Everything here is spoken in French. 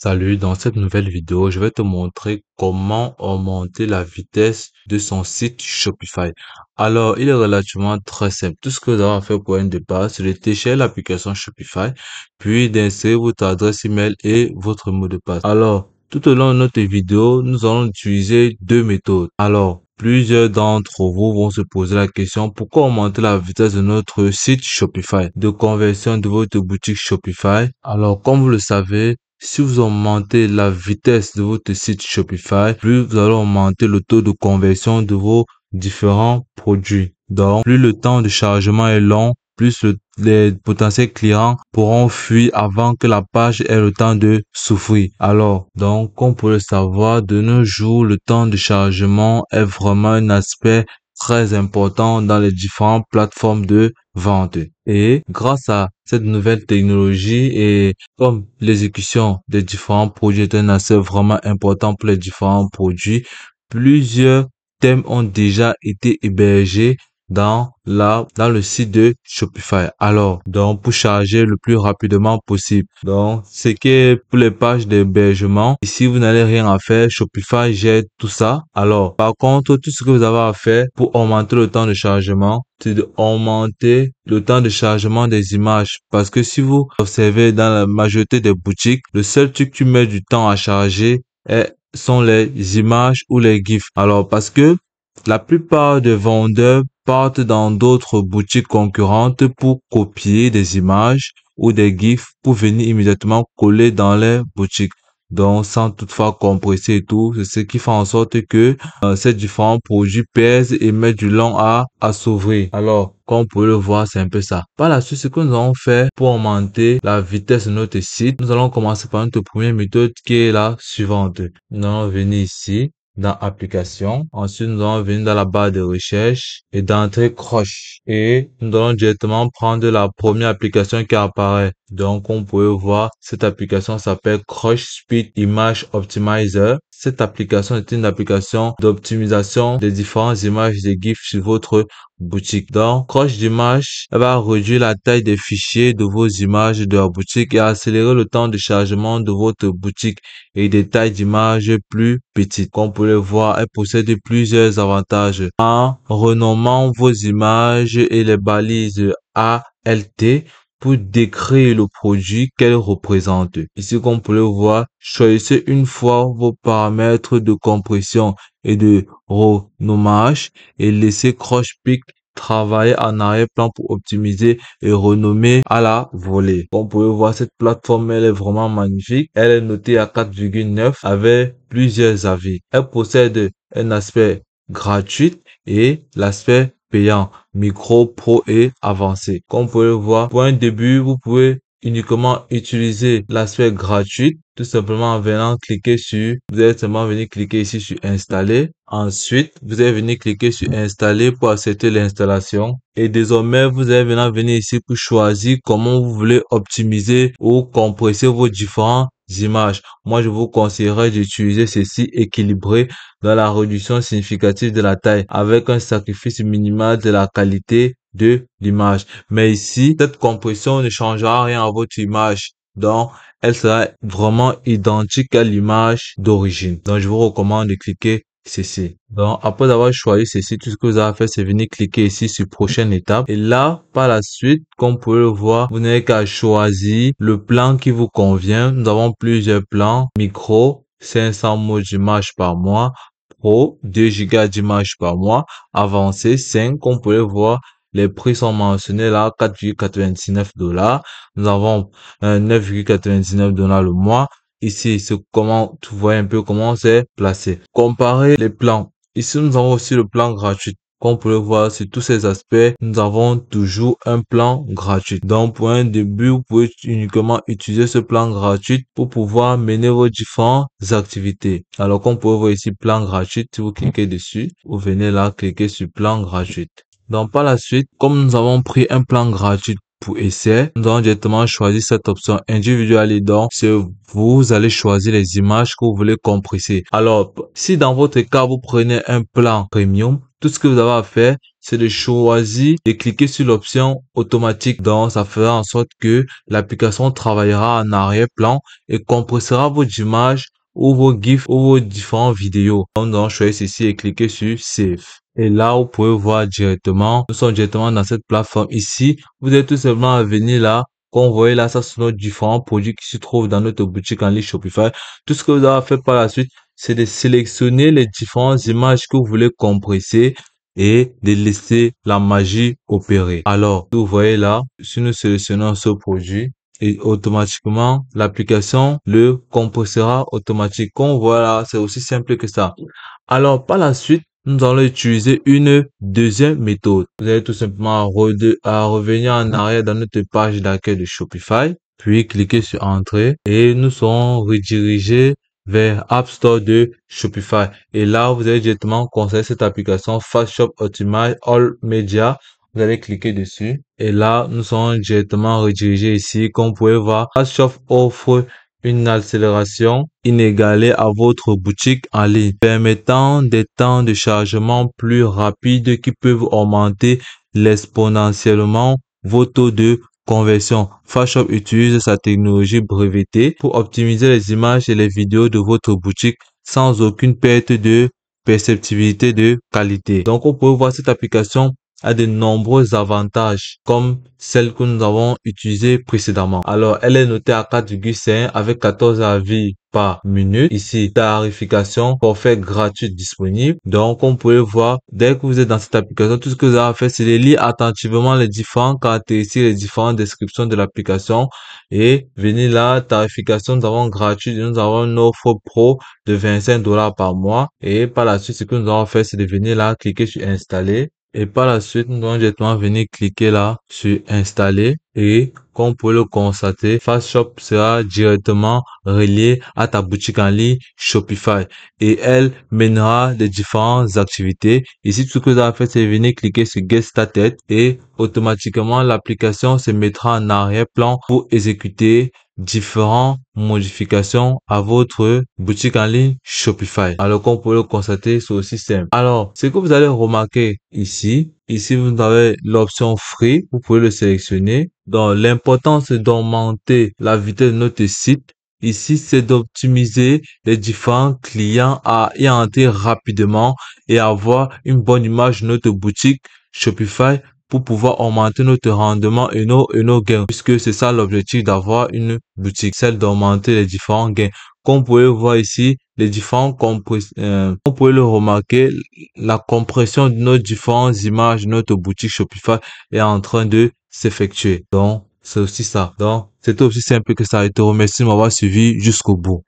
Salut, dans cette nouvelle vidéo, je vais te montrer comment augmenter la vitesse de son site Shopify. Alors, il est relativement très simple. Tout ce que vous avez à faire pour un départ, c'est de télécharger l'application Shopify, puis d'insérer votre adresse email et votre mot de passe. Alors, tout au long de notre vidéo, nous allons utiliser deux méthodes. Alors, plusieurs d'entre vous vont se poser la question, pourquoi augmenter la vitesse de notre site Shopify, de conversion de votre boutique Shopify? Alors, comme vous le savez, si vous augmentez la vitesse de votre site Shopify, plus vous allez augmenter le taux de conversion de vos différents produits. Donc, plus le temps de chargement est long, plus les potentiels clients pourront fuir avant que la page ait le temps de souffrir. Alors, donc, comme pour le savoir, de nos jours, le temps de chargement est vraiment un aspect très important dans les différentes plateformes de vente. Et grâce à cette nouvelle technologie et comme l'exécution des différents produits est un aspect vraiment important pour les différents produits, plusieurs thèmes ont déjà été hébergés dans le site de Shopify. Alors, donc, pour charger le plus rapidement possible. Donc, c'est que pour les pages d'hébergement, ici, vous n'allez rien à faire. Shopify gère tout ça. Alors, par contre, tout ce que vous avez à faire pour augmenter le temps de chargement, c'est d'augmenter le temps de chargement des images. Parce que si vous observez dans la majorité des boutiques, le seul truc qui met du temps à charger sont les images ou les GIFs. Alors, parce que la plupart des vendeurs partent dans d'autres boutiques concurrentes pour copier des images ou des GIFs pour venir immédiatement coller dans les boutiques. Donc, sans toutefois compresser et tout, c'est ce qui fait en sorte que ces différents produits pèsent et mettent du long à s'ouvrir. Alors, comme vous pouvez le voir, c'est un peu ça. Par la suite, ce que nous allons faire pour augmenter la vitesse de notre site, nous allons commencer par notre première méthode qui est la suivante. Nous allons venir ici dans application. Ensuite, nous allons venir dans la barre de recherche et d'entrer Crush. Et nous allons directement prendre la première application qui apparaît. Donc, comme vous pouvez voir, cette application s'appelle Crush Speed Image Optimizer. Cette application est une application d'optimisation des différentes images des GIFs sur votre boutique. Donc, Crush d'image, elle va réduire la taille des fichiers de vos images de la boutique et accélérer le temps de chargement de votre boutique et des tailles d'images plus petites. Comme vous pouvez le voir, elle possède plusieurs avantages. En renommant vos images et les balises ALT, pour décrire le produit qu'elle représente. Ici, comme vous pouvez le voir, choisissez une fois vos paramètres de compression et de renommage et laissez Crushpeak travailler en arrière-plan pour optimiser et renommer à la volée. Comme vous pouvez voir, cette plateforme, elle est vraiment magnifique. Elle est notée à 4,9 avec plusieurs avis. Elle possède un aspect gratuit et l'aspect payant, micro, pro et avancé. Comme vous pouvez le voir, pour un début, vous pouvez uniquement utiliser l'aspect gratuit, tout simplement en venant cliquer sur, vous allez seulement venir cliquer ici sur installer. Ensuite, vous allez venir cliquer sur installer pour accepter l'installation. Et désormais, vous allez venir ici pour choisir comment vous voulez optimiser ou compresser vos différentes images. Moi, je vous conseillerais d'utiliser ceci équilibré dans la réduction significative de la taille avec un sacrifice minimal de la qualité de l'image. Mais ici, cette compression ne changera rien à votre image. Donc, elle sera vraiment identique à l'image d'origine. Donc, je vous recommande de cliquer ceci. Donc, après avoir choisi ceci, tout ce que vous avez à faire, c'est venir cliquer ici sur prochaine étape. Et là, par la suite, comme vous pouvez le voir, vous n'avez qu'à choisir le plan qui vous convient. Nous avons plusieurs plans. Micro, 500 mots d'image par mois. Pro, 2 gigas d'images par mois. Avancé, 5. Comme vous pouvez le voir, les prix sont mentionnés là, 4,99 $. Nous avons 9,99 $ le mois. Ici, c'est comment, tu vois un peu comment c'est placé. Comparer les plans. Ici, nous avons aussi le plan gratuit. Comme vous pouvez le voir, sur tous ces aspects, nous avons toujours un plan gratuit. Donc, pour un début, vous pouvez uniquement utiliser ce plan gratuit pour pouvoir mener vos différentes activités. Alors, comme vous pouvez voir ici, plan gratuit, si vous cliquez dessus, vous venez là, cliquer sur plan gratuit. Donc, par la suite, comme nous avons pris un plan gratuit pour essai, nous allons directement choisir cette option individuelle et donc, vous allez choisir les images que vous voulez compresser. Alors, si dans votre cas, vous prenez un plan premium, tout ce que vous avez à faire, c'est de choisir et cliquer sur l'option automatique. Donc, ça fera en sorte que l'application travaillera en arrière-plan et compressera vos images ou vos GIFs ou vos différentes vidéos. Donc, choisissez ici et cliquez sur Save. Et là, vous pouvez voir directement, nous sommes directement dans cette plateforme ici. Vous êtes tout simplement à venir là. Comme vous voyez là, ça sont nos différents produits qui se trouvent dans notre boutique en ligne Shopify. Tout ce que vous avez à faire par la suite, c'est de sélectionner les différentes images que vous voulez compresser et de laisser la magie opérer. Alors, vous voyez là, si nous sélectionnons ce produit, et automatiquement, l'application le compressera automatiquement. Comme voilà, c'est aussi simple que ça. Alors, par la suite, nous allons utiliser une deuxième méthode. Vous allez tout simplement à revenir en arrière dans notre page d'accueil de Shopify, puis cliquer sur Entrée et nous serons redirigés vers App Store de Shopify. Et là, vous allez directement consulter cette application Fast Shop Optimize All Media. Vous allez cliquer dessus et là, nous serons directement redirigés ici. Comme vous pouvez voir, Fast Shop offre une accélération inégalée à votre boutique en ligne, permettant des temps de chargement plus rapides qui peuvent augmenter exponentiellement vos taux de conversion. Fastshop utilise sa technologie brevetée pour optimiser les images et les vidéos de votre boutique sans aucune perte de perceptibilité de qualité. Donc, on peut voir cette application a de nombreux avantages comme celle que nous avons utilisée précédemment. Alors, elle est notée à 4,5 avec 14 avis par minute. Ici, tarification forfait gratuit disponible. Donc, on peut voir, dès que vous êtes dans cette application, tout ce que vous avez à faire, c'est de lire attentivement les différentes caractéristiques, les différentes descriptions de l'application et venir là, tarification, nous avons gratuit, nous avons une offre pro de 25 $ par mois. Et par la suite, ce que nous allons faire, c'est de venir là, cliquer sur installer. Et par la suite, nous allons directement venir cliquer là sur installer et comme vous pouvez le constater, FastShop sera directement relié à ta boutique en ligne Shopify et elle mènera les différentes activités. Ici, tout ce que vous avez fait, c'est venir cliquer sur Get Started et automatiquement l'application se mettra en arrière-plan pour exécuter différentes modifications à votre boutique en ligne Shopify. Alors, comme vous pouvez le constater, c'est aussi simple. Alors, ce que vous allez remarquer ici, vous avez l'option Free, vous pouvez le sélectionner. Donc, l'important, c'est d'augmenter la vitesse de notre site. Ici, c'est d'optimiser les différents clients à y entrer rapidement et avoir une bonne image de notre boutique Shopify pour pouvoir augmenter notre rendement et nos gains, puisque c'est ça l'objectif d'avoir une boutique, celle d'augmenter les différents gains. Comme vous pouvez voir ici, les différents on peut le remarquer, la compression de nos différentes images de notre boutique Shopify est en train de s'effectuer. Donc, c'est aussi ça. Donc, c'est aussi simple que ça. Et te remercie de m'avoir suivi jusqu'au bout.